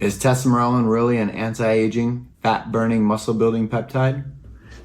Is tesamorelin really an anti-aging, fat-burning, muscle-building peptide?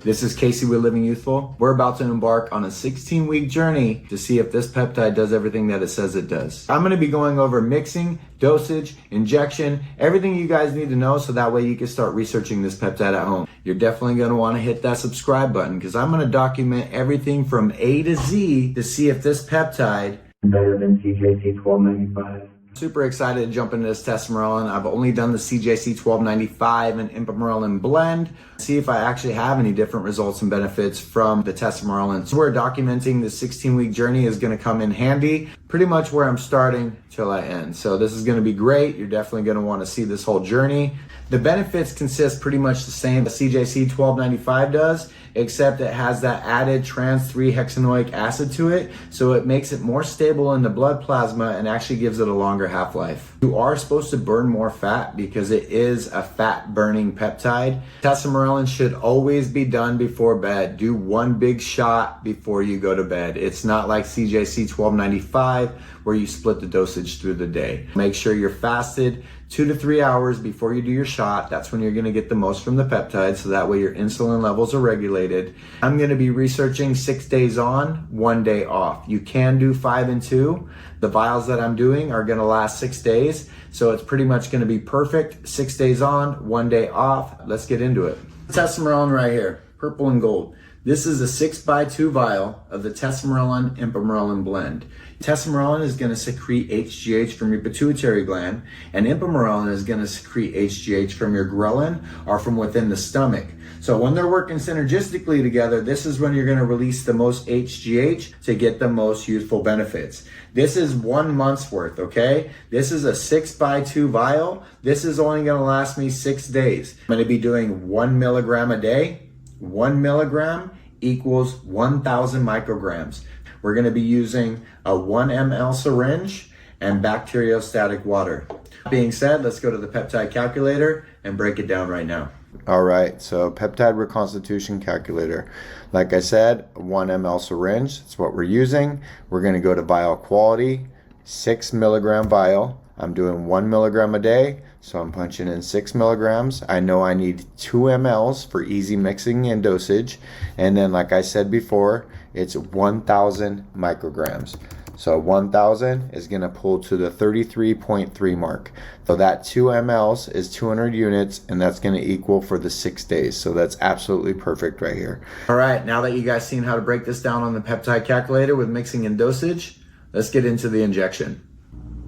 This is Casey with Living Youthful. We're about to embark on a 16-week journey to see if this peptide does everything that it says it does. I'm going to be going over mixing, dosage, injection, everything you guys need to know so that way you can start researching this peptide at home. You're definitely going to want to hit that subscribe button because I'm going to document everything from A to Z to see if this peptide is better than CJC 1295. Super excited to jump into this tesamorelin. I've only done the CJC 1295 and ipamorelin blend. See if I actually have any different results and benefits from the tesamorelin. So we're documenting the 16-week journey is going to come in handy. Pretty much where I'm starting till I end. So this is going to be great. You're definitely going to want to see this whole journey. The benefits consist pretty much the same as CJC 1295 does, except it has that added trans 3-hexanoic acid to it, so it makes it more stable in the blood plasma and actually gives it a longer half-life. You are supposed to burn more fat because it is a fat-burning peptide. Tesamorelin should always be done before bed. Do one big shot before you go to bed. It's not like CJC 1295 where you split the dosage through the day. Make sure you're fasted 2 to 3 hours before you do your shot. That's when you're going to get the most from the peptide, so that way your insulin levels are regulated. I'm going to be researching 6 days on, 1 day off. You can do 5 and 2. The vials that I'm doing are going to last 6 days, so it's pretty much going to be perfect. 6 days on, 1 day off. Let's get into it. Tesamorelin right here, purple and gold. This is a 6x2 vial of the tesamorelin ipamorelin blend. Tesamorelin is going to secrete HGH from your pituitary gland, and ipamorelin is going to secrete HGH from your ghrelin or from within the stomach. So when they're working synergistically together, this is when you're going to release the most HGH to get the most youthful benefits. This is 1 month's worth, okay? This is a 6x2 vial. This is only going to last me 6 days. I'm going to be doing 1 milligram a day. 1 milligram equals 1,000 micrograms. We're going to be using a 1 ml syringe and bacteriostatic water. That being said, let's go to the peptide calculator and break it down right now. All right, so peptide reconstitution calculator. Like I said, 1 ml syringe, that's what we're using. We're going to go to vial quality, 6 milligram vial. I'm doing 1 milligram a day, so I'm punching in 6 milligrams. I know I need 2 mLs for easy mixing and dosage. And then, like I said before, it's 1,000 micrograms. So 1,000 is going to pull to the 33.3 mark. So that 2 mLs is 200 units, and that's going to equal for the 6 days. So that's absolutely perfect right here. All right, now that you guys seen how to break this down on the peptide calculator with mixing and dosage, let's get into the injection.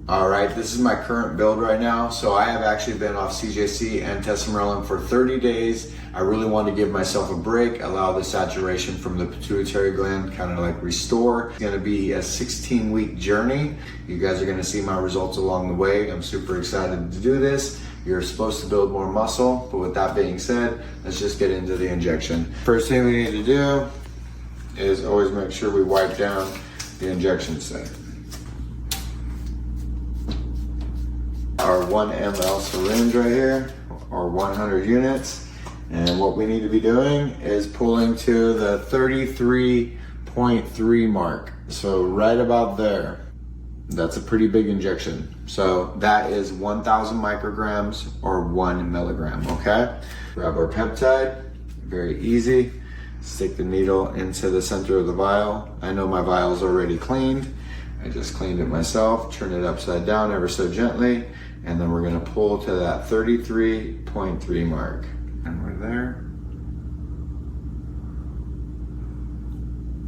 All right, this is my current build right now. So I have actually been off CJC and tesamorelin for 30 days. I really want to give myself a break, allow the saturation from the pituitary gland kind of like restore. It's going to be a 16-week journey. You guys are going to see my results along the way. I'm super excited to do this. You're supposed to build more muscle, but with that being said, let's just get into the injection. First thing we need to do is always make sure we wipe down the injection site. Our 1 ml syringe right here, or 100 units. And what we need to be doing is pulling to the 33.3 mark. So right about there. That's a pretty big injection. So that is 1,000 micrograms or 1 milligram, okay? Grab our peptide, very easy. Stick the needle into the center of the vial. I know my vial is already cleaned. I just cleaned it myself. Turn it upside down ever so gently. And then we're gonna pull to that 33.3 mark. And we're there.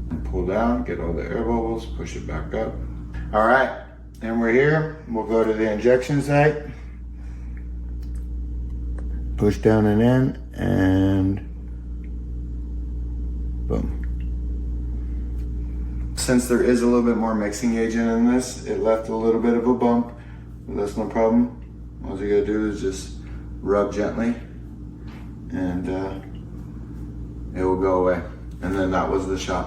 And pull down, get all the air bubbles, push it back up. All right, and we're here. We'll go to the injection site. Push down and in, and boom. Since there is a little bit more mixing agent in this, it left a little bit of a bump. That's no problem. All you gotta do is just rub gently and it will go away. And then that was the shot.